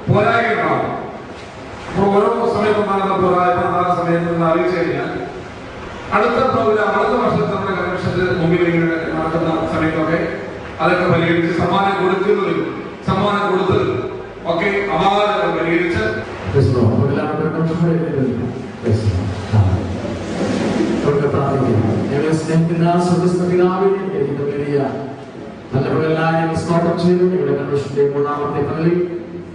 പോരായ്മയുണ്ടാവും. അപ്പോൾ ഓരോ സമയത്തുണ്ടാകുന്ന പോരായ്മ ആ സമയത്ത് നിന്ന് അറിയിച്ചു കഴിഞ്ഞാൽ അടുത്ത വർഷത്തെ നമ്മുടെ കൺവെൻഷന്റെ മുമ്പിൽ നടക്കുന്ന സമയത്തൊക്കെ അതൊക്കെ പരിഹരിച്ച് സമ്മാനം കൊടുത്ത് ഒക്കെ അപാകതകൾ പരിഹരിച്ച് നല്ലവരെല്ലാം സ്വാഗതം ചെയ്തു. ഇവിടെ കൺവെൻഷന്റെ മൂന്നാമത്തെ പള്ളി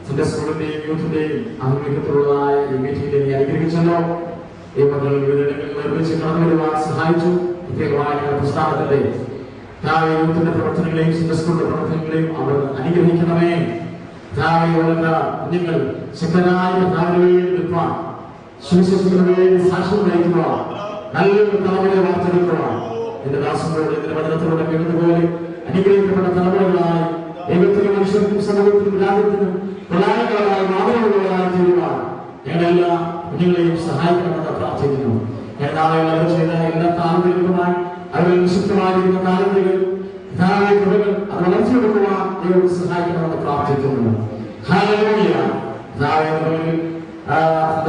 സൺഡേ സ്കൂളിന്റെയും യൂത്തിന്റെയും ആത്മീയത്തിലുള്ളതായ ഈ മീറ്റിംഗിനെ നീ അനുഗ്രഹിച്ചല്ലോ. ഈ മക്കൾ വിവിധങ്ങളിൽ നിർമ്മിച്ച് കടന്നു വരുവാൻ സഹായിച്ചു. പ്രത്യേകമായ പ്രസ്ഥാനത്തിന്റെ യൂത്തിന്റെ പ്രവർത്തനങ്ങളെയും സൺഡേ സ്കൂളിന്റെ പ്രവർത്തനങ്ങളെയും അവർ അനുഗ്രഹിക്കണമേ. കുഞ്ഞുങ്ങൾ ശക്തരായ നിൽക്കുവാൻ സുവിശേഷത്തിന് വേണ്ടി സാക്ഷ്യം വഹിക്കുവാൻ നല്ലൊരു തലമുറയെ വാർത്തെടുക്കുവാൻ എന്റെ ദാസങ്ങളോട് ഇതിന്റെ വചനത്തിലൂടെ കേൾക്കുന്നതുപോലെ അനുഗ്രഹിക്കപ്പെട്ട തലമുറകളായി ദൈവത്തിനും മനുഷ്യർക്കും സമൂഹത്തിനും രാജ്യത്തിനും പ്രധാനങ്ങളായി മാതൃകകളായി തീരുവാൻ ഞങ്ങളെല്ലാ കുഞ്ഞുങ്ങളെയും സഹായിക്കണമെന്ന് പ്രാർത്ഥിക്കുന്നു. ഞങ്ങൾ ചെയ്ത എല്ലാ താല്പര്യങ്ങളുമായി അവരിൽ നിശബ്ദമായിരിക്കുന്ന താല്പര്യങ്ങൾ അത് വളർത്തിയെടുക്കുവാൻ ദൈവം സഹായിക്കണമെന്ന് പ്രാർത്ഥിക്കുന്നു.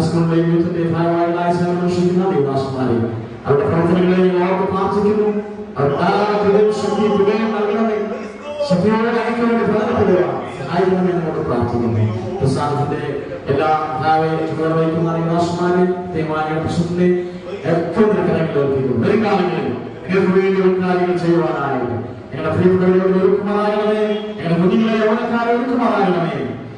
സ്കൂളിന്റെയും യൂത്തിന്റെയും ഭാഗമായി സേവനമനുഷ്ഠിക്കുന്ന ദൈവദാസന്മാരെ അവരുടെ പ്രവർത്തനങ്ങളെ ഞങ്ങളോട് പ്രാർത്ഥിക്കുന്നു. ശക്തിയോടെ ഐക്യത്തോടെ പ്രധാനപ്പെടുക സഹായിക്കണമെന്ന് ഞങ്ങളോട് പ്രാർത്ഥിക്കുന്നു. പ്രസ്ഥാനത്തിന്റെ എല്ലാ വഹിക്കുന്ന ദൈവദാസന്മാരെ പ്രശ്നത്തിന്റെ ഏറ്റവും കരങ്ങളിലേർപ്പിക്കുന്നു. വരും കാലങ്ങളിൽ നിങ്ങൾക്ക് വേണ്ടി കാര്യങ്ങൾ ചെയ്യുവാനായിട്ട് ഞങ്ങളുടെ പ്രിയപ്പെട്ടവരോട് ഒരുക്കുമാറാകണമേ. ഞങ്ങളുടെ കുഞ്ഞുങ്ങളെ യൗവനക്കാരെ ഒരുക്കുമാറാകണമേ.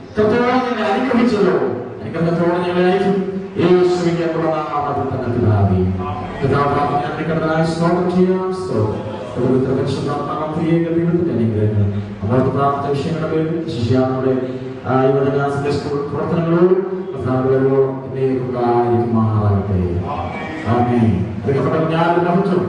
എത്രത്തോളം ഞങ്ങളെ അനുഗ്രഹിച്ചല്ലോ അനുഗ്രഹത്തോടെ ഞങ്ങളെ അയക്കും. യേശുവിന്റെ നാമത്തിൽ തന്നെ പിതാവേ. സ്വാഗതം ചെയ്യാം. അവർക്ക് പ്രാർത്ഥന വിഷയങ്ങളുടെ പേരിൽ ശിഷ്യാങ്ങളുടെ സ്കൂൾ പ്രവർത്തനങ്ങളോട് ഉണ്ടായിരിക്കുമാറാകട്ടെ. ഞാൻ മഹത്വം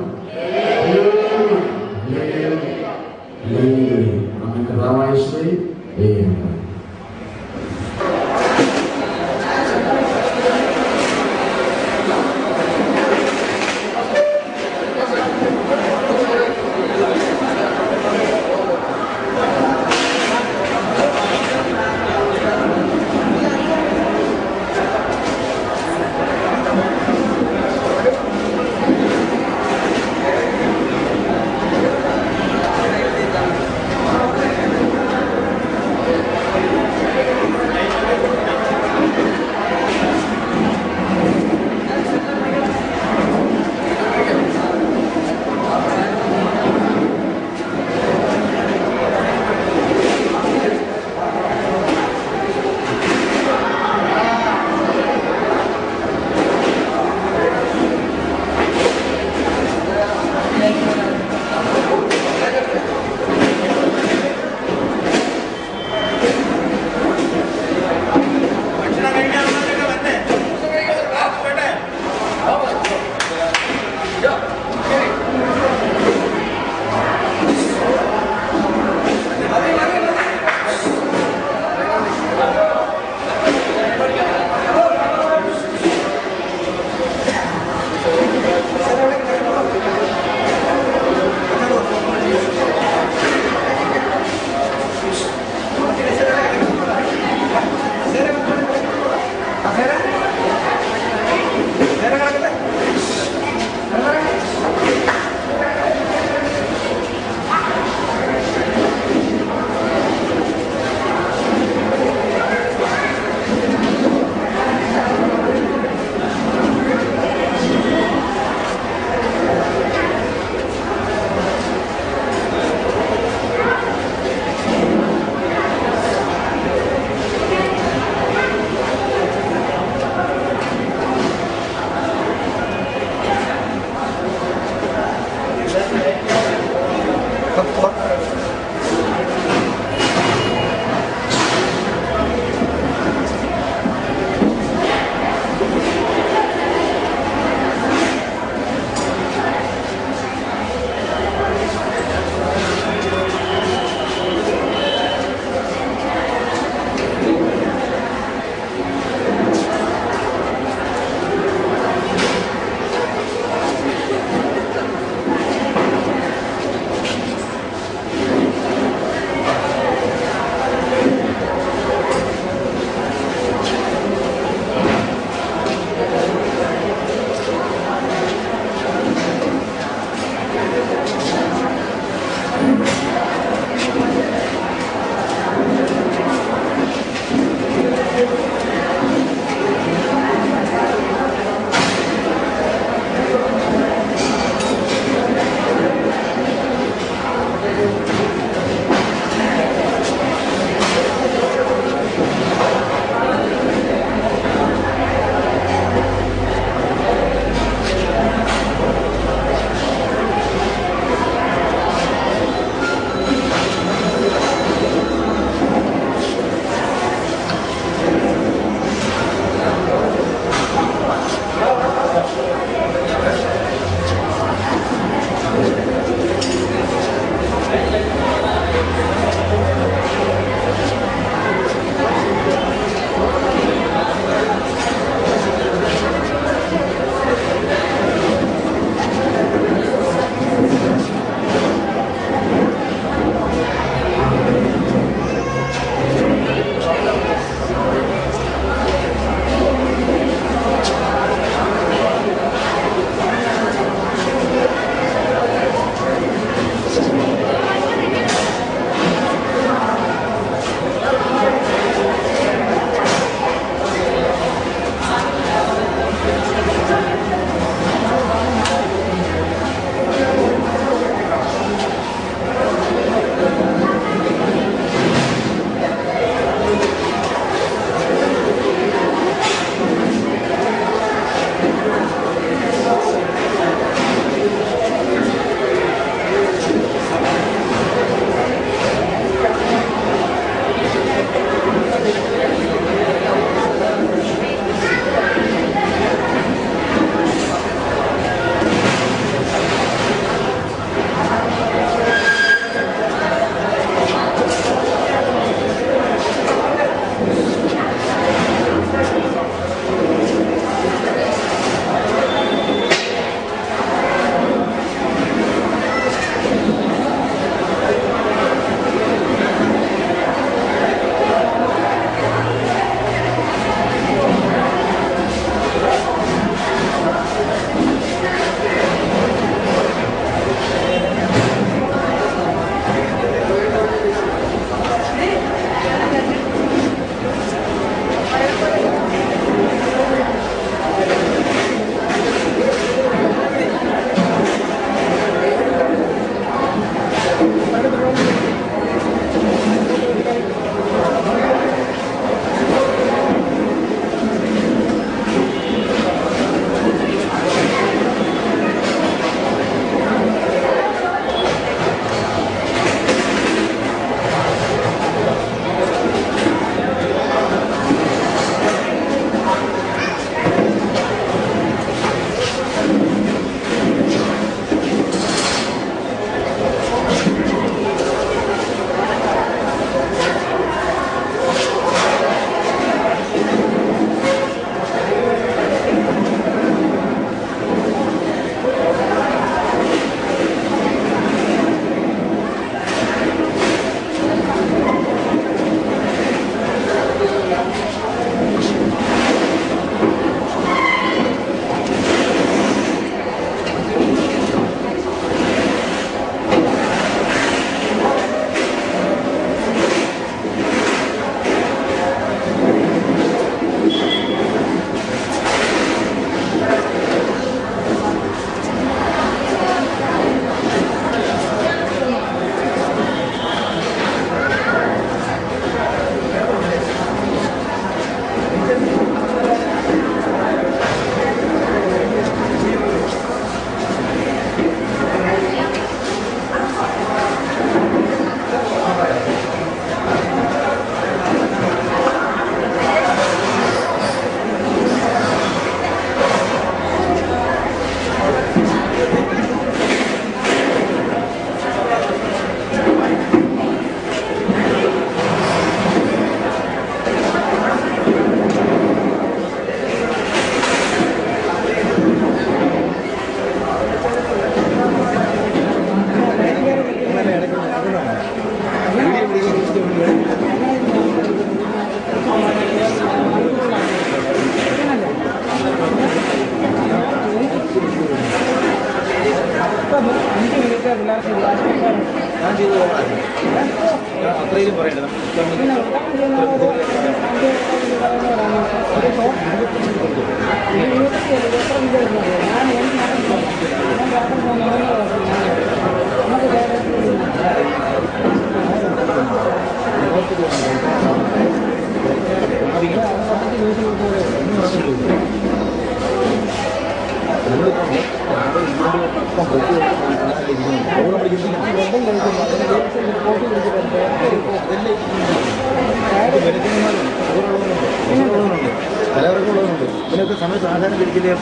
ഇങ്ങനത്തെ സമയത്ത് ആധാരം തിരിച്ചില്ലേ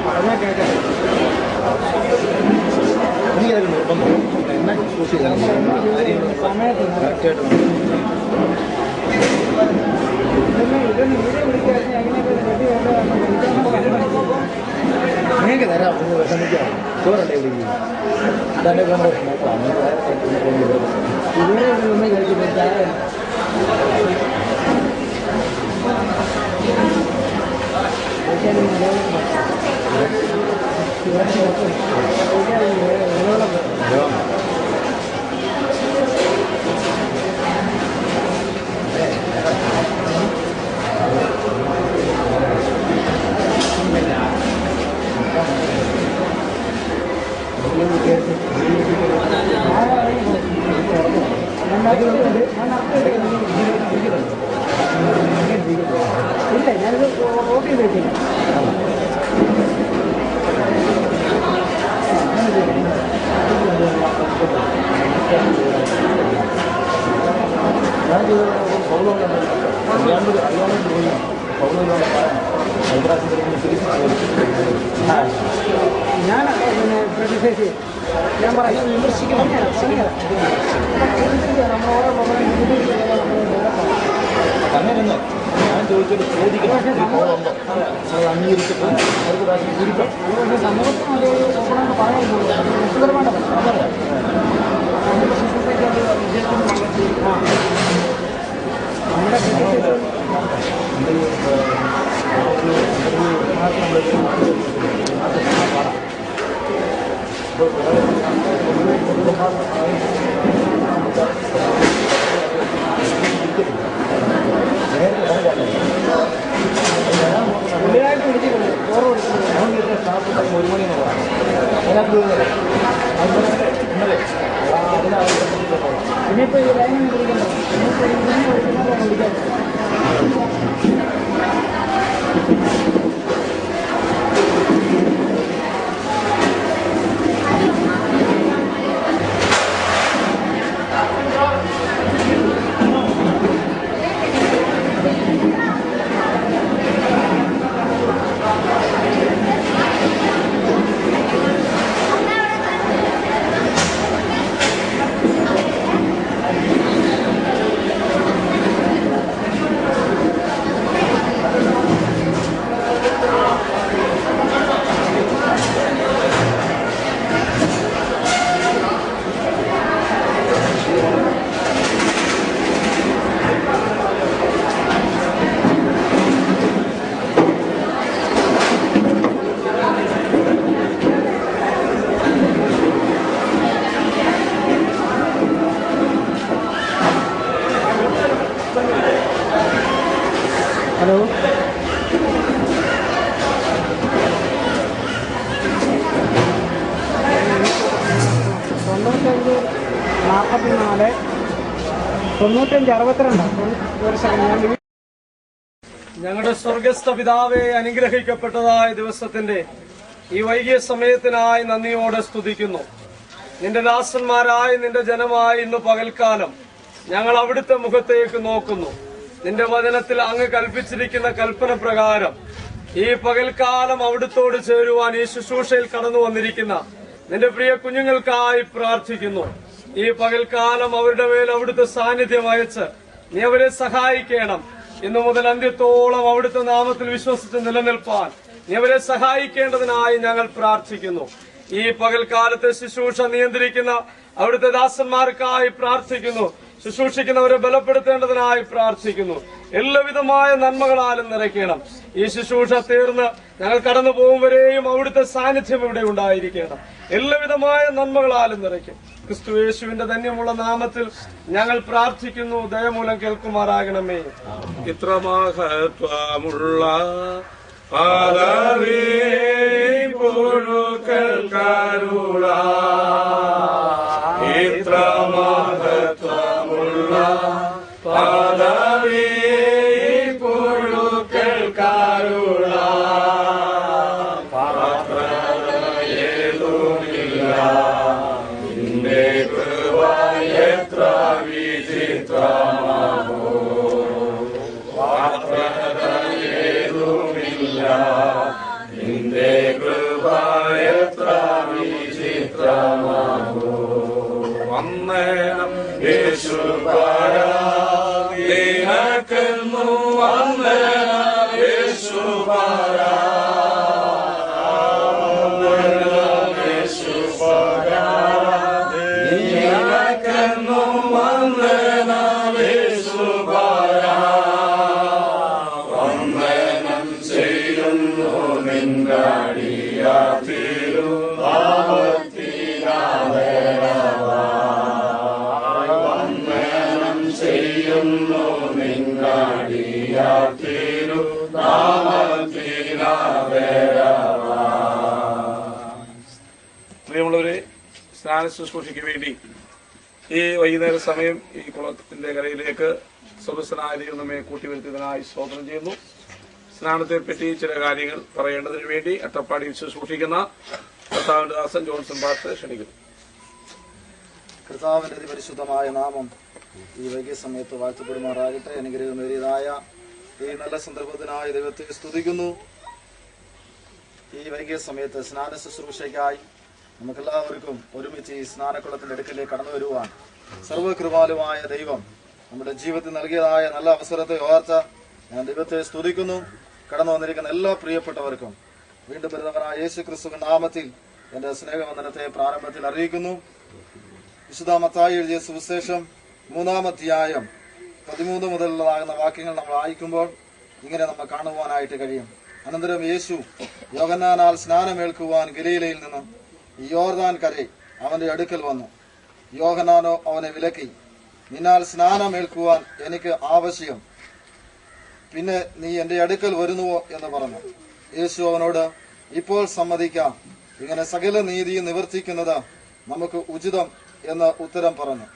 പറഞ്ഞാൽ കേൾക്കാം. എനിക്കതൊക്കെ നിർബന്ധം എന്നെ ചൂസ് ചെയ്താൽ കറക്റ്റായിട്ട് നിങ്ങൾക്ക് തരാം. വിഷമിക്കാം. ചോറല്ലേ വിളിക്കുക. തന്നെ കോൺഗ്രസ് നോക്കാം. ഇതുവരെ ഒന്നും കഴിച്ചിട്ട് ഇല്ല, ഞാനിത് ഓർഡർ ചെയ്ത് വെച്ചില്ല. ഞാൻ പിന്നെ പ്രതിഷേധി ഞാൻ പറയാം വിമർശിക്കണം. അങ്ങനെയൊന്ന് ഞാൻ ചോദിച്ചൊരു ചോദിക്കണം. അംഗീകരിച്ചിട്ട് ഒരു പ്രാവശ്യം ചിരിക്കണം. അതുകൊണ്ട് സമൂഹത്തിന് ഒരു പറയുന്നത് പുള്ളിയായിട്ട് വിളിച്ചിട്ടുണ്ട്. ചോറ് കൊടുക്കുന്നത് സ്റ്റാഫ് ടൈം 1 മണി എന്നുള്ളതാണ്. അതിനകത്ത് ഇന്നലെ ഇനിയിപ്പോൾ ഈ ലൈനിൽ വിളിക്കണ്ടോ? വിളിക്കാം. ഹലോ, 95 ഞങ്ങളുടെ സ്വർഗസ്ഥ പിതാവേ, അനുഗ്രഹിക്കപ്പെട്ടതായ ദിവസത്തിന്റെ ഈ വൈകിയ സമയത്തിനായി നന്ദിയോടെ സ്തുതിക്കുന്നു. നിന്റെ ദാസന്മാരായ നിന്റെ ജനമായി ഇന്ന് പകൽക്കാലം ഞങ്ങൾ അവിടുത്തെ മുഖത്തേക്ക് നോക്കുന്നു. നിന്റെ വചനത്തിൽ അങ്ങ് കൽപ്പിച്ചിരിക്കുന്ന കൽപ്പന പ്രകാരം ഈ പകൽക്കാലം അവിടുത്തോട് ചേരുവാൻ ഈ ശുശ്രൂഷയിൽ കടന്നു വന്നിരിക്കുന്ന നിന്റെ പ്രിയ കുഞ്ഞുങ്ങൾക്കായി പ്രാർത്ഥിക്കുന്നു. ഈ പകൽക്കാലം അവരുടെ മേൽ അവിടുത്തെ സാന്നിധ്യം അയച്ച് നീ അവരെ സഹായിക്കണം. ഇന്നു മുതൽ അന്ത്യത്തോളം അവിടുത്തെ നാമത്തിൽ വിശ്വസിച്ച് നിലനിൽപ്പാൻ നീ അവരെ സഹായിക്കേണ്ടതിനായി ഞങ്ങൾ പ്രാർത്ഥിക്കുന്നു. ഈ പകൽക്കാലത്തെ ശുശ്രൂഷ നിയന്ത്രിക്കുന്ന അവിടുത്തെ ദാസന്മാർക്കായി പ്രാർത്ഥിക്കുന്നു. ശുശ്രൂഷിക്കുന്നവരെ ബലപ്പെടുത്തേണ്ടതിനായി പ്രാർത്ഥിക്കുന്നു. എല്ലാവിധമായ നന്മകളാലും നിറയ്ക്കണം. ഈ ശുശ്രൂഷ തീർന്ന് ഞങ്ങൾ കടന്നു പോകുംവരെയും അവിടുത്തെ സാന്നിധ്യം ഇവിടെ ഉണ്ടായിരിക്കണം. എല്ലാവിധമായ നന്മകളാലും നിറയ്ക്കും. ക്രിസ്തുയേശുവിന്റെ ധന്യമുള്ള നാമത്തിൽ ഞങ്ങൾ പ്രാർത്ഥിക്കുന്നു. ദയമൂലം കേൾക്കുമാറാകണമേ. ഇത്ര മഹത്വമുള്ള പദവി പുഴുക്കൽക്കരുള, ഇത്ര മഹത്വമുള്ള പദവി പുഴുക്കൽക്കരുള, പാത്രയേതുമില്ല നിന്റെ കൃപ എത്ര വിചിത്രമാവോ, പാത്രയേതുമില്ല പ്രിയമുള്ളവരെ, സ്നാന ശുശ്രൂഷയ്ക്ക് വേണ്ടി ഈ വൈകുന്നേര സമയം ഈ കുളത്തിന്റെ കരയിലേക്ക് സ്വർഗസ്ഥനായ ദൈവം നമ്മെ കൂട്ടിവരുത്തിയതിനായി സ്തോത്രം ചെയ്യുന്നു. സ്നാനത്തെപ്പറ്റി ചില കാര്യങ്ങൾ പറയേണ്ടതിന് വേണ്ടി അട്ടപ്പാടിയിൽ ശുശ്രൂഷിക്കുന്ന കർത്താവിന്റെ ദാസൻ ജോൺസൺ പാസ്റ്റർ ക്ഷണിക്കുന്നു. കർത്താവിന്റെ അതിപരിശുദ്ധമായ നാമം ഈ വൈകിയ സമയത്ത് വാഴ്ത്തപ്പെടുമാറാകട്ടെ. അനുഗ്രഹമേറിയതായ ഈ നല്ല സന്ദർഭത്തിനായി ദൈവത്തെ സ്തുതിക്കുന്നു. ഈ വൈകിയ സമയത്ത് സ്നാന ശുശ്രൂഷയ്ക്കായി നമുക്കെല്ലാവർക്കും ഒരുമിച്ച് ഈ സ്നാനക്കുളത്തിന്റെ അടുക്കലേക്ക് കടന്നു വരുവാൻ സർവകൃപാലുമായ ദൈവം നമ്മുടെ ജീവിതത്തിൽ നൽകിയതായ നല്ല അവസരത്തെ ഓർത്ത ഞാൻ ദൈവത്തെ സ്തുതിക്കുന്നു. കടന്നു വന്നിരിക്കുന്ന എല്ലാ പ്രിയപ്പെട്ടവർക്കും വീണ്ടും വരുന്നവനായ യേശു ക്രിസ്തുവിന്റെ നാമത്തിൽ എന്റെ സ്നേഹവന്ദനത്തെ പ്രാരംഭത്തിൽ അറിയിക്കുന്നു. വിശുദ്ധ മത്തായി എഴുതിയ സുവിശേഷം 3-ാം അധ്യായം 13 മുതലുള്ളതാകുന്ന വാക്യങ്ങൾ നമ്മൾ വായിക്കുമ്പോൾ ഇങ്ങനെ നമ്മൾ കാണുവാനായിട്ട് കഴിയും. അനന്തരം യേശു യോഹന്നാനാൽ സ്നാനമേൽക്കുവാൻ ഗലീലയിൽ നിന്നും യോർദാൻ കരെ അവന്റെ അടുക്കൽ വന്നു. യോഹന്നാനോ അവനെ വിലക്കി, നിന്നാൽ സ്നാനമേൽക്കുവാൻ എനിക്ക് ആവശ്യം, പിന്നെ നീ എന്റെ അടുക്കൽ വരുന്നുവോ എന്ന് പറഞ്ഞു. യേശു അവനോട്, ഇപ്പോൾ സമ്മതിക്കാം, ഇങ്ങനെ സകല നീതിയും നിവർത്തിക്കുന്നത് നമുക്ക് ഉചിതം എന്ന് ഉത്തരം പറഞ്ഞു.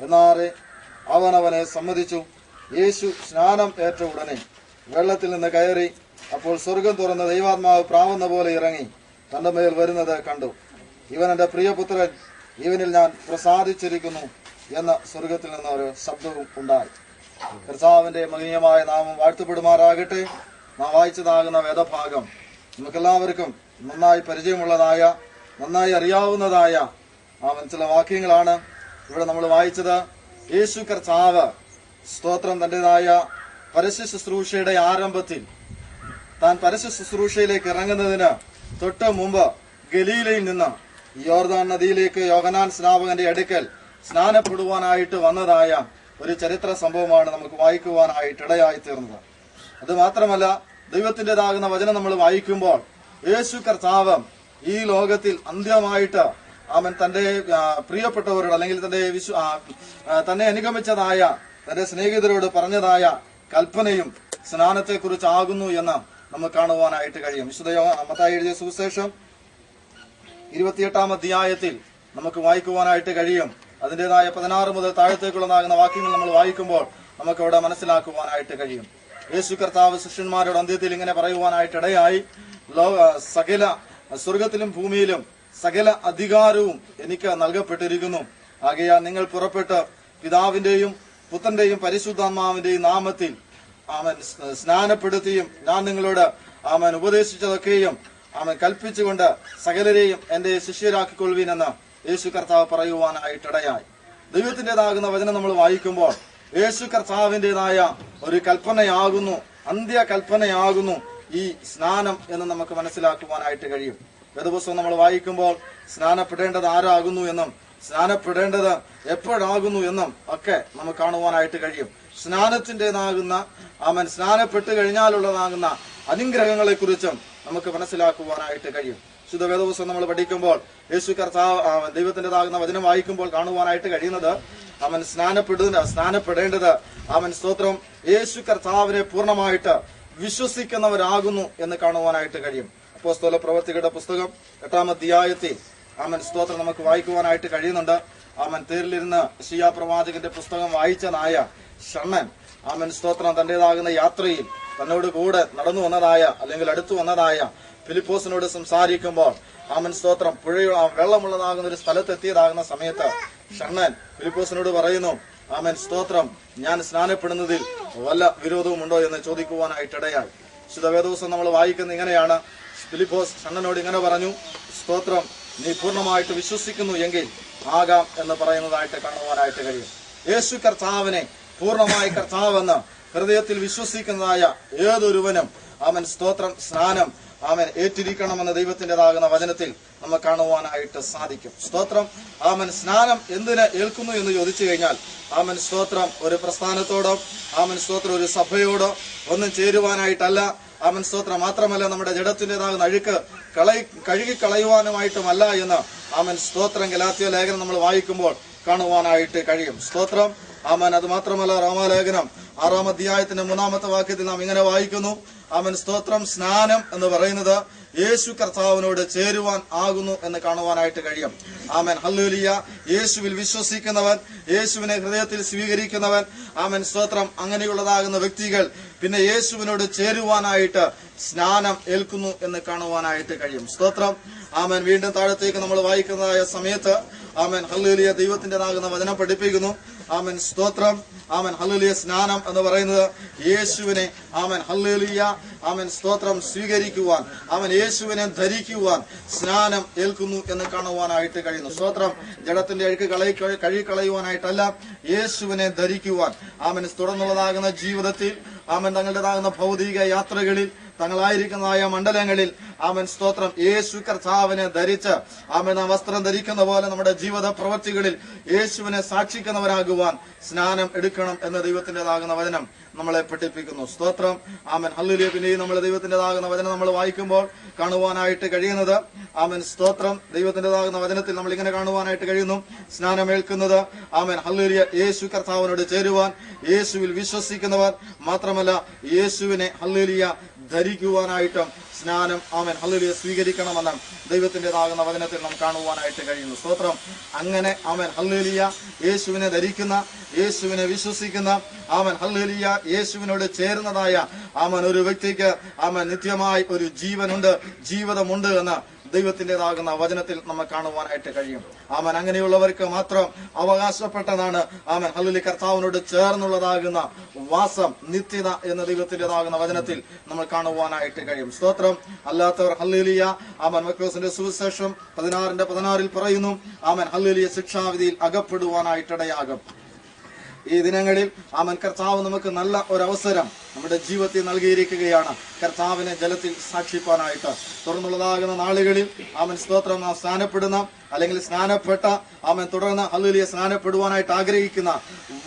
എന്നാറെ അവൻ അവനെ സമ്മതിച്ചു. യേശു സ്നാനം ഏറ്റ ഉടനെ വെള്ളത്തിൽ നിന്ന് കയറി. അപ്പോൾ സ്വർഗം തുറന്ന് ദൈവാത്മാവ് പ്രാവുന്ന പോലെ ഇറങ്ങി തന്റെ മേൽ വരുന്നത് കണ്ടു. ഇവൻ എന്റെ പ്രിയപുത്രൻ, ഇവനിൽ ഞാൻ പ്രസാദിച്ചിരിക്കുന്നു എന്ന സ്വർഗത്തിൽ നിന്ന് ഒരു ശബ്ദവും ഉണ്ടായി. കർത്താവിന്റെ മഹനീയമായ നാമം വാഴ്ത്തപ്പെടുമാറാകട്ടെ. നാം വായിച്ചതാകുന്ന വേദഭാഗം നമുക്കെല്ലാവർക്കും നന്നായി പരിചയമുള്ളതായ, നന്നായി അറിയാവുന്നതായ ചില വാക്യങ്ങളാണ് ഇവിടെ നമ്മൾ വായിച്ചത്. യേശു കർത്താവ് സ്തോത്രം തന്റേതായ പരസ്യ ശുശ്രൂഷയുടെ ആരംഭത്തിൽ താൻ പരസ്യ ശുശ്രൂഷയിലേക്ക് ഇറങ്ങുന്നതിന് തൊട്ട് മുമ്പ് ഗലീലയിൽ നിന്ന് യോർദാൻ നദിയിലേക്ക് യോഹന്നാൻ സ്നാപകന്റെ അടുക്കൽ സ്നാനപ്പെടുവാനായിട്ട് വന്നതായ ഒരു ചരിത്ര സംഭവമാണ് നമുക്ക് വായിക്കുവാനായിട്ട് ഇടയായി തീർന്നത്. അത് മാത്രമല്ല, ദൈവത്തിൻ്റെതാകുന്ന വചനം നമ്മൾ വായിക്കുമ്പോൾ യേശു കർത്താവ് ഈ ലോകത്തിൽ അന്ത്യമായിട്ട് അവൻ തന്റെ പ്രിയപ്പെട്ടവരോട് അല്ലെങ്കിൽ തന്നെ അനുഗമിച്ചതായ തന്റെ സ്നേഹിതരോട് പറഞ്ഞതായ കൽപ്പനയും സ്നാനത്തെക്കുറിച്ചാകുന്നു എന്ന് നമുക്ക് കാണുവാനായിട്ട് കഴിയും. വിശുദ്ധ മത്തായി എഴുതിയ സുവിശേഷം 28-ാം അധ്യായത്തിൽ നമുക്ക് വായിക്കുവാനായിട്ട് കഴിയും. അതിൻ്റെതായ 16 മുതൽ താഴത്തേക്കുള്ളതാകുന്ന വാക്യങ്ങൾ നമ്മൾ വായിക്കുമ്പോൾ നമുക്ക് അവിടെ മനസ്സിലാക്കുവാനായിട്ട് കഴിയും. യേശു കർത്താവ് ശിഷ്യന്മാരുടെ അന്ത്യത്തിൽ ഇങ്ങനെ പറയുവാനായിട്ട് ഇടയായി, സകല സ്വർഗത്തിലും ഭൂമിയിലും സകല അധികാരവും എനിക്ക് നൽകപ്പെട്ടിരിക്കുന്നു. ആകയാൽ നിങ്ങൾ പുറപ്പെട്ട് പിതാവിന്റെയും പുത്രന്റെയും പരിശുദ്ധാത്മാവിന്റെയും നാമത്തിൽ സ്നാനപ്പെടുത്തിയും ഞാൻ നിങ്ങളോട് ഉപദേശിച്ചതൊക്കെയും കൽപ്പിച്ചുകൊണ്ട് സകലരെയും എന്റെ ശിഷ്യരാക്കിക്കൊള്ളുവീനെന്ന് യേശു കർത്താവ് പറയുവാനായിട്ടിടയായി. ദൈവത്തിൻ്റെതാകുന്ന വചനം നമ്മൾ വായിക്കുമ്പോൾ യേശു കർത്താവിൻ്റെതായ ഒരു കൽപ്പനയാകുന്നു, അന്ത്യ കൽപ്പനയാകുന്നു ഈ സ്നാനം എന്ന് നമുക്ക് മനസ്സിലാക്കുവാനായിട്ട് കഴിയും. വേദപുസ്തകം നമ്മൾ വായിക്കുമ്പോൾ സ്നാനപ്പെടേണ്ടത് ആരാകുന്നു എന്നും സ്നാനപ്പെടേണ്ടത് എപ്പോഴാകുന്നു എന്നും ഒക്കെ നമുക്ക് കാണുവാനായിട്ട് കഴിയും. സ്നാനത്തിൻ്റെതാകുന്ന സ്നാനപ്പെട്ട് കഴിഞ്ഞാലുള്ളതാകുന്ന അനുഗ്രഹങ്ങളെ കുറിച്ചും നമുക്ക് മനസ്സിലാക്കുവാനായിട്ട് കഴിയും. ശുദ്ധ വേദപുസ്തകം നമ്മൾ പഠിക്കുമ്പോൾ യേശു കർത്താവ് ദൈവത്തിൻ്റെതാകുന്ന വചനം വായിക്കുമ്പോൾ കാണുവാനായിട്ട് കഴിയുന്നത് സ്നാനപ്പെടേണ്ടത് സ്തോത്രം യേശു കർത്താവിനെ പൂർണ്ണമായിട്ട് വിശ്വസിക്കുന്നവരാകുന്നു എന്ന് കാണുവാനായിട്ട് കഴിയും. അപ്പോസ്തല പ്രവർത്തികളുടെ പുസ്തകം 8-ാം അധ്യായത്തിൽ സ്തോത്രം നമുക്ക് വായിക്കുവാനായിട്ട് കഴിയുന്നുണ്ട്. തേരിലിരുന്ന് യെശയ്യാ പ്രവാചകന്റെ പുസ്തകം വായിച്ചതായ ഷണ്ണൻ സ്തോത്രം തന്റേതാകുന്ന യാത്രയിൽ തന്നോട് കൂടെ നടന്നു വന്നതായ അല്ലെങ്കിൽ അടുത്തു വന്നതായ ഫിലിപ്പോസിനോട് സംസാരിക്കുമ്പോൾ സ്തോത്രം വെള്ളമുള്ളതാകുന്ന ഒരു സ്ഥലത്തെത്തിയതാകുന്ന സമയത്ത് ഷണ്ണൻ ഫിലിപ്പോസിനോട് പറയുന്നു, സ്തോത്രം ഞാൻ സ്നാനപ്പെടുന്നതിൽ വല്ല വിരോധവും ഉണ്ടോ എന്ന് ചോദിക്കുവാനായിട്ടിടയായി. ശുദ്ധവേദപുസ്തകം നമ്മൾ വായിക്കുന്ന ഇങ്ങനെയാണ്. ഫിലിപ്പോസ് ഷണ്ണനോട് ഇങ്ങനെ പറഞ്ഞു, സ്തോത്രം നീ പൂർണ്ണമായിട്ട് വിശ്വസിക്കുന്നു എങ്കിൽ ആകാം എന്ന് പറയുന്നതായിട്ട് കാണുവാനായിട്ട് കഴിയും. യേശു കർത്താവിനെ പൂർണ്ണമായി കർത്താവെന്ന് ഹൃദയത്തിൽ വിശ്വസിക്കുന്നതായ ഏതൊരുവനും അവൻ സ്തോത്രം സ്നാനം അവൻ ഏറ്റിരിക്കണമെന്ന് ദൈവത്തിൻ്റെതാകുന്ന വചനത്തിൽ നമുക്ക് കാണുവാനായിട്ട് സാധിക്കും. സ്തോത്രം. അവൻ സ്നാനം എന്തിന് ഏൽക്കുന്നു എന്ന് ചോദിച്ചു കഴിഞ്ഞാൽ അവൻ സ്തോത്രം ഒരു പ്രസ്ഥാനത്തോടോ അവൻ സ്തോത്രം ഒരു സഭയോടോ ഒന്നും ചേരുവാനായിട്ടല്ല. അവൻ സ്തോത്രം മാത്രമല്ല നമ്മുടെ ജഡത്തിൻ്റെതാകുന്ന അഴുക്ക് കഴുകിക്കളയുവാനുമായിട്ടുമല്ല എന്ന് അവൻ സ്തോത്രം ഗലാത്യ ലേഖനം നമ്മൾ വായിക്കുമ്പോൾ കാണുവാനായിട്ട് കഴിയും. സ്തോത്രം. അവൻ അത് മാത്രമല്ല റോമാലേഖനം 6-ാം അധ്യായത്തിന്റെ 3-ാമത്തെ വാക്യത്തിൽ നാം ഇങ്ങനെ വായിക്കുന്നു. അവൻ സ്തോത്രം സ്നാനം എന്ന് പറയുന്നത് യേശു കർത്താവിനോട് ചേരുവാൻ ആകുന്നു എന്ന് കാണുവാനായിട്ട് കഴിയും. ആമേൻ. ഹല്ലേലൂയ. യേശുവിൽ വിശ്വസിക്കുന്നവൻ, യേശുവിനെ ഹൃദയത്തിൽ സ്വീകരിക്കുന്നവൻ, ആമേൻ സ്തോത്രം അങ്ങനെയുള്ളതാകുന്ന വ്യക്തികൾ പിന്നെ യേശുവിനോട് ചേരുവാനായിട്ട് സ്നാനം ഏൽക്കുന്നു എന്ന് കാണുവാനായിട്ട് കഴിയും. സ്തോത്രം. ആമേൻ. വീണ്ടും താഴത്തേക്ക് നമ്മൾ വായിക്കുന്നതായ സമയത്ത് ആമേൻ ഹല്ലേലൂയ ദൈവത്തിൻ്റെതാകുന്ന വചനം പഠിപ്പിക്കുന്നു. ആമേൻ സ്തോത്രം. ആമേൻ ഹല്ലേലൂയ സ്നാനം എന്ന് പറയുന്നത് യേശുവിനെ ആമേൻ ഹല്ലേലൂയ ആമേൻ സ്തോത്രം സ്വീകരിക്കുവാൻ, അവൻ യേശുവിനെ ധരിക്കുവാൻ സ്നാനം ഏൽക്കുന്നു എന്ന് കാണുവാനായിട്ട് കഴിയുന്നു. സ്തോത്രം. ജഡത്തിന്റെ അഴുക്ക് കഴുകിക്കളയുവാനായിട്ടല്ല, യേശുവിനെ ധരിക്കുവാൻ. ആമേൻ തുടർന്നുള്ളതാകുന്ന ജീവിതത്തിൽ ആമേൻ തങ്ങളുടേതാകുന്ന ഭൗതിക യാത്രകളിൽ തങ്ങളായിരിക്കുന്നതായ മണ്ഡലങ്ങളിൽ ആമേൻ സ്തോത്രം യേശു കർത്താവിനെ ധരിച്ച് ആമേൻ ആ വസ്ത്രം ധരിക്കുന്ന പോലെ നമ്മുടെ ജീവിത പ്രവൃത്തികളിൽ യേശുവിനെ സാക്ഷിക്കുന്നവരാകുവാൻ സ്നാനം എടുക്കണം എന്ന് ദൈവത്തിൻ്റെതാകുന്ന വചനം നമ്മളെ പഠിപ്പിക്കുന്നു. സ്തോത്രം. Amen hallelujah. പിന്നെയും നമ്മൾ ദൈവത്തിൻ്റെതാകുന്ന വചനം നമ്മൾ വായിക്കുമ്പോൾ കാണുവാനായിട്ട് കഴിയുന്നത് ആമേൻ സ്തോത്രം ദൈവത്തിൻ്റെതാകുന്ന വചനത്തിൽ നമ്മൾ ഇങ്ങനെ കാണുവാനായിട്ട് കഴിയുന്നു. സ്നാനമേൽക്കുന്നത് ആമേൻ ഹല്ലേലൂയ യേശു കർത്താവിനോട് ചേരുവാൻ, യേശുവിൽ വിശ്വസിക്കുന്നവർ മാത്രമല്ല യേശുവിനെ ഹല്ലേലൂയ ധരിക്കുവാനായിട്ടും സ്നാനം ആമേൻ ഹല്ലേലൂയ സ്വീകരിക്കണമെന്ന് ദൈവത്തിൻ്റെതാകുന്ന വചനത്തിൽ നാം കാണുവാനായിട്ട് കഴിയുന്നു. സ്തോത്രം. അങ്ങനെ ആമേൻ ഹല്ലേലൂയ യേശുവിനെ ധരിക്കുന്ന, യേശുവിനെ വിശ്വസിക്കുന്ന ആമേൻ ഹല്ലേലൂയ യേശുവിനോട് ചേരുന്നതായ ആമേൻ ഒരു വ്യക്തിക്ക് ആമേൻ നിത്യമായി ഒരു ജീവനുണ്ട്, ജീവിതമുണ്ട് എന്ന് ദൈവത്തിൻ്റെതാകുന്ന വചനത്തിൽ നമുക്ക് കാണുവാനായിട്ട് കഴിയും. ആമേൻ അങ്ങനെയുള്ളവർക്ക് മാത്രം അവകാശപ്പെട്ടതാണ് ആമേൻ ഹല്ലേലൂയ കർത്താവിനോട് ചേർന്നുള്ളതാകുന്ന വാസം, നിത്യത എന്ന ദൈവത്തിൻ്റെതാകുന്ന വചനത്തിൽ നമ്മൾ കാണുവാനായിട്ട് കഴിയും. സ്തോത്രം. അല്ലാത്തവർ ഹല്ലേലൂയ ആമേൻ മർക്കോസിന്റെ സുവിശേഷം 16:16 പറയുന്നു ആമേൻ ഹല്ലേലൂയ ശിക്ഷാവിധിയിൽ അകപ്പെടുവാനായിട്ടിടയാകും. ഈ ദിനങ്ങളിൽ ആമേൻ കർത്താവ് നമുക്ക് നല്ല ഒരവസരം നമ്മുടെ ജീവിതത്തിൽ നൽകിയിരിക്കുകയാണ് കർത്താവിനെ ജലത്തിൽ സാക്ഷിപ്പാനായിട്ട്. തുറന്നുള്ളതാകുന്ന നാളുകളിൽ ആമേൻ സ്തോത്രം നാം സ്നാനപ്പെടുന്ന അല്ലെങ്കിൽ സ്നാനപ്പെട്ട ആമേൻ തുടർന്ന് ഹല്ലേലൂയ സ്നാനപ്പെടുവാനായിട്ട് ആഗ്രഹിക്കുന്ന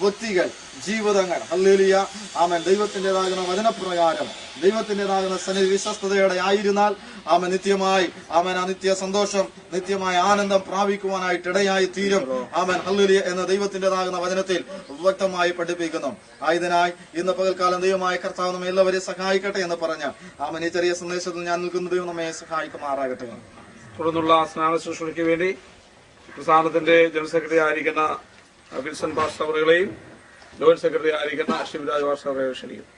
വ്യക്തികൾ ജീവിതങ്ങൾ ഹല്ലേലൂയ ആമേൻ ദൈവത്തിൻ്റെതാകുന്ന വചനപ്രകാരം ദൈവത്തിൻ്റെതാകുന്ന സന്നിധി വിശ്വസ്തയോടെ ആയിരുന്നാൽ ആമേൻ നിത്യമായി ആമേൻ അനിത്യ സന്തോഷം, നിത്യമായ ആനന്ദം പ്രാപിക്കുവാനായിട്ട് ഇടയായി തീരും. ആമേൻ ഹല്ലേലൂയ എന്ന ദൈവത്തിൻ്റെതാകുന്ന വചനത്തിൽ വ്യക്തമായി പഠിപ്പിക്കുന്നു. ആയതിനായി ഇന്ന് പകൽക്കാലം ദൈവമായ കർത്താവ് നമ്മെ എല്ലാവരെയും സഹായിക്കട്ടെ എന്ന് പറഞ്ഞ് ആമേൻ ഈ ചെറിയ സന്ദേശത്തിൽ ഞാൻ നിൽക്കുന്ന ദൈവം നമ്മെ സഹായിക്കുമാറാകട്ടെ. തുടർന്നുള്ള സ്നാന ശുശ്രൂഷയ്ക്ക് വേണ്ടി പ്രസ്ഥാനത്തിന്റെ ജനറൽ സെക്രട്ടറി ആയിരിക്കുന്ന വിൽസൺ പാസ്റ്റർ അവറുകളെയും ജോയിന്റ് സെക്രട്ടറി ആയിരിക്കുന്ന ശിവരാജ് പാസ്റ്റർ അവരെ ക്ഷണിക്കുന്നു.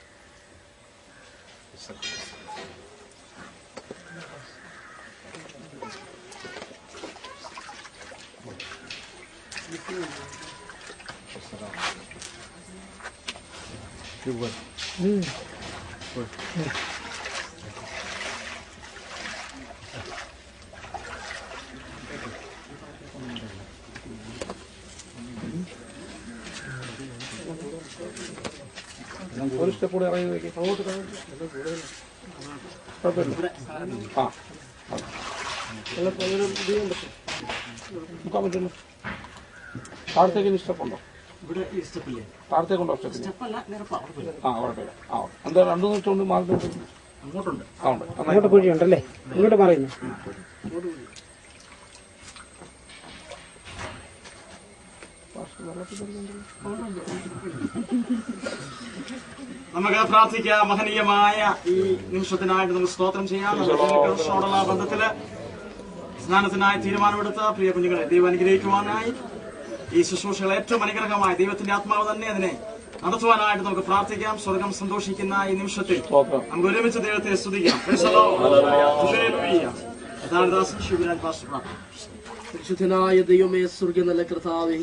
ഒരു സ്റ്റെപ്പ് കൂടെ ഇറങ്ങി നോക്കി അങ്ങോട്ട് മുക്കാൻ പറ്റുന്നു. താഴത്തേക്ക് സ്റ്റെപ്പുണ്ടോ? താഴത്തേക്കുണ്ടോ സ്റ്റെപ്പ്? കുഴപ്പമില്ല. എന്താ 2 വെച്ചുകൊണ്ട് മാറി അങ്ങോട്ടുണ്ട്. അങ്ങോട്ട് കുഴിയുണ്ടല്ലേ? ഇങ്ങോട്ട് പറയുന്നു. നമുക്ക് പ്രാർത്ഥിക്കാം. മഹനീയമായ ഈ നിമിഷത്തിനായിട്ട് നമുക്ക് സ്തോത്രം ചെയ്യാം. ക്രിസ്തുവോടുള്ള ബന്ധത്തില് സ്നാനത്തിനായി തീരുമാനമെടുത്ത പ്രിയ കുഞ്ഞുങ്ങളെ ദൈവം അനുഗ്രഹിക്കുവാനായി ഈ ശുശ്രൂഷകൾ ഏറ്റവും അനുഗ്രഹമായി ദൈവത്തിന്റെ ആത്മാവ് തന്നെ അതിനെ നടത്തുവാനായിട്ട് നമുക്ക് പ്രാർത്ഥിക്കാം. സ്വർഗം സന്തോഷിക്കുന്ന ഈ നിമിഷത്തിൽ നമുക്ക് ഒരുമിച്ച് ദൈവത്തെ സ്തുതിക്കാം. പരിശുദ്ധനായ ദൈവമേ, സ്വർഗ്ഗ നല്ല കർത്താവേ,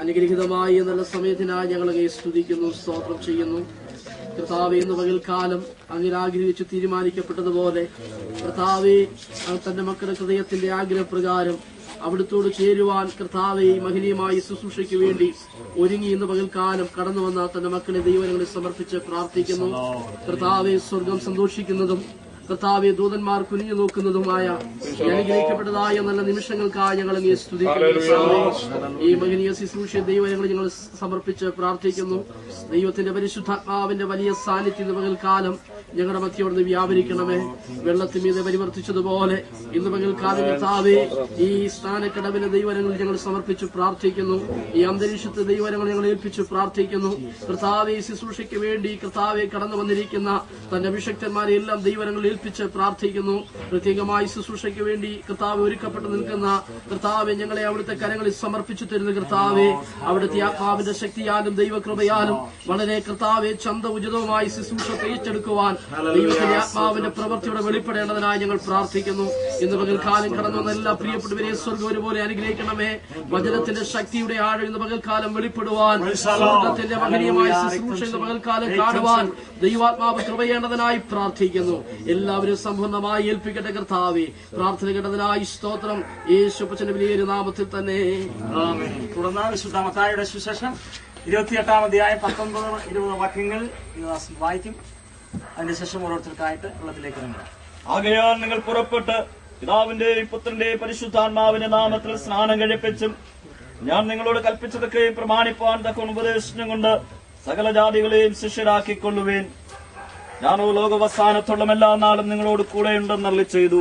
അനുഗ്രഹീതമായ നല്ല സമയത്തിനായി ഞങ്ങളെ സ്തുതിക്കുന്നു, സ്തോത്രം ചെയ്യുന്നു. കർത്താവേ, ഇന്ന് പകൽക്കാലം അങ്ങനെ ആഗ്രഹിച്ചു തീരുമാനിക്കപ്പെട്ടതുപോലെ കർത്താവേ തന്റെ മക്കളുടെ ഹൃദയത്തിന്റെ ആഗ്രഹപ്രകാരം അവിടുത്തോട് ചേരുവാൻ കർത്താവെ മഹനീയമായ ശുശ്രൂഷയ്ക്ക് വേണ്ടി ഒരുങ്ങി ഇന്ന് പകൽക്കാലം കടന്നു വന്ന തന്റെ മക്കളെ ദൈവങ്ങളെ സമർപ്പിച്ച് പ്രാർത്ഥിക്കുന്നു. കർത്താവെ സ്വർഗം സന്തോഷിക്കുന്നതും കർത്താവെ ദൂതന്മാർ കുനിഞ്ഞു നോക്കുന്നതുമായ അനുഗ്രഹിക്കപ്പെട്ടതായ നല്ല നിമിഷങ്ങൾക്കായി ഞങ്ങൾ അങ്ങേ സ്തുതിക്കുന്നു. ഈ മഹനീയ ശുശ്രൂഷ ദൈവങ്ങളെ ഞങ്ങൾ സമർപ്പിച്ച് പ്രാർത്ഥിക്കുന്നു. ദൈവത്തിന്റെ പരിശുദ്ധാത്മാവിന്റെ വലിയ സാന്നിധ്യം പകൽക്കാലം ഞങ്ങളുടെ മധ്യയോട് വ്യാപരിക്കണമേ. വെള്ളത്തിമീതെ പരിവർത്തിച്ചതുപോലെ ഇന്ന് പകൽക്കാലം കർത്താവെ ഈ സ്ഥാനക്കടവിലെ ദൈവങ്ങൾ ഞങ്ങൾ സമർപ്പിച്ച് പ്രാർത്ഥിക്കുന്നു. ഈ അന്തരീക്ഷത്തെ ദൈവങ്ങൾ ഞങ്ങൾ ഏൽപ്പിച്ച് പ്രാർത്ഥിക്കുന്നു. കർത്താവെ ശുശ്രൂഷയ്ക്ക് വേണ്ടി കർത്താവെ കടന്നു വന്നിരിക്കുന്ന തന്റെ അഭിഷക്തന്മാരെ എല്ലാം ദൈവങ്ങൾ ഏൽപ്പിച്ച് പ്രാർത്ഥിക്കുന്നു. പ്രത്യേകമായി ശുശ്രൂഷയ്ക്ക് വേണ്ടി കർത്താവ് ഒരുക്കപ്പെട്ട് നിൽക്കുന്ന കർത്താവെ ഞങ്ങളെ അവിടുത്തെ കരങ്ങളിൽ സമർപ്പിച്ചു തരുന്ന കർത്താവെ അവിടുത്തെ ആത്മാവിന്റെ ശക്തിയാലും ദൈവകൃപയാലും വളരെ കർത്താവെ ചന്ത ഉചിതവുമായി ശുശ്രൂഷ ഏറ്റെടുക്കുവാൻ ദൈവത്തിന്റെ ആത്മാവിന്റെ പ്രവൃത്തിയുടെ വെളിപ്പെടേണ്ടതിനായി ഞങ്ങൾ പ്രാർത്ഥിക്കുന്നു. ഇന്ന് പകൽക്കാലം കടന്നു വന്ന എല്ലാ പ്രിയപ്പെട്ടവരെ സ്വർഗ്ഗം ഒരുപോലെ അനുഗ്രഹിക്കണമേ. വചനത്തിന്റെ ശക്തിയുടെ ആഴം ഇന്ന് പകൽക്കാലം വെളിപ്പെടുവാൻ സ്വർഗ്ഗത്തിന്റെ മഹനീയമായ ശുശ്രൂഷ ഇന്ന് പകൽക്കാലം കാണുവാൻ ദൈവാത്മാവ് കൃപയേണ്ടതിനായി പ്രാർത്ഥിക്കുന്നു. എല്ലാവരും സമ്പൂർണ്ണമായി ഏൽപ്പിക്കട്ടെ കർത്താവെ. പ്രാർത്ഥന കേട്ടതിനായി സ്തോത്രം. യേശുപ്പച്ചന്റെ വലിയ നാമത്തിൽ തന്നെ. തുടർന്ന് വിശുദ്ധ മത്തായിയുടെ സുവിശേഷം 28-ാം അധ്യായം 19-20 വാക്യങ്ങൾ വായിക്കും. അതിനുശേഷം ഓരോരുത്തർക്കായിട്ട് വെള്ളത്തിലേക്ക് ഇറങ്ങുക. ആകയാൽ നിങ്ങൾ പുറപ്പെട്ട് പിതാവിന്റെയും പുത്രന്റെയും പരിശുദ്ധാത്മാവിന്റെ നാമത്തിൽ സ്നാനം കഴിപ്പിച്ചും ഞാൻ നിങ്ങളോട് കൽപ്പിച്ചതൊക്കെയും പ്രമാണിപ്പാൻ തക്ക ഉപദേശം കൊണ്ട് സകല ജാതികളെയും ശിഷ്യരാക്കിക്കൊള്ളുവേൻ. ഞാനോ ലോകവസാനത്തോളം എല്ലാ നാളും നിങ്ങളോട് കൂടെയുണ്ടെന്ന് അരുളി ചെയ്തു.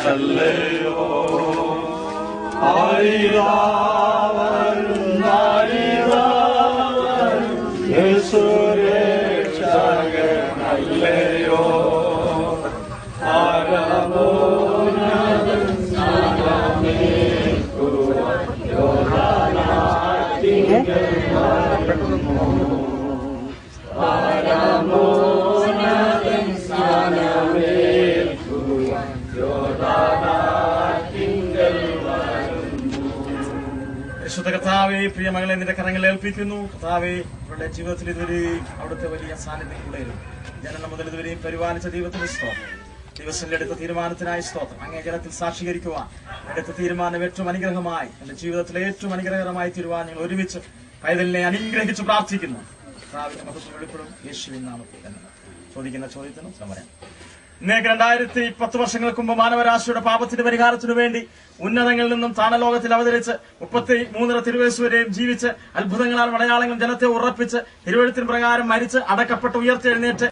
സുരക്ഷകനല്ലയോ സുരക്ഷകനല്ലയോ വിശുദ്ധ കർത്താവേ, പ്രിയ മകളെ നിന്റെ കരങ്ങളിൽ ഏൽപ്പിക്കുന്നു. കർത്താവേ, അവരുടെ ജീവിതത്തിൽ ഇതുവരെയും അവിടുത്തെ വലിയ സാന്നിധ്യം കൂടെയും ജനനം മുതൽ ഇതുവരെയും പരിപാലിച്ച ദൈവത്തിന് സ്തോത്രം. ദിവസങ്ങളിൽ എടുത്ത തീരുമാനത്തിനായി സ്തോത്രം. അങ്ങേ ജനത്തിൽ സാക്ഷീകരിക്കുവാൻ എടുത്ത തീരുമാനം ഏറ്റവും അനുഗ്രഹമായി എന്റെ ജീവിതത്തിലെ ഏറ്റവും അനുഗ്രഹകരമായി തീരുവാൻ ഞങ്ങൾ ഒരുമിച്ച് പൈതലിനെ അനുഗ്രഹിച്ച് പ്രാർത്ഥിക്കുന്നു. കർത്താവിന്റെ മഹത്വം വെളിപ്പെടും യേശുവിൻ നാമത്തിൽ തന്നെ. ചോദിക്കുന്ന ചോദ്യത്തിന് ഉത്തരം പറയാം. ഇന്നേക്ക് 2010 വർഷങ്ങൾക്ക് മുമ്പ് മാനവരാശിയുടെ പാപത്തിന്റെ പരിഹാരത്തിനു വേണ്ടി ഉന്നതങ്ങളിൽ നിന്നും താണലോകത്തിൽ അവതരിച്ച് 33 തിരുവയസ്സ് വരെയും ജീവിച്ച് അത്ഭുതങ്ങളാൽ അടയാളങ്ങൾ ജനത്തെ ഉറപ്പിച്ച് തിരുവെഴുത്തിന് പ്രകാരം മരിച്ച് അടക്കപ്പെട്ട് ഉയർത്തെഴുന്നേറ്റ്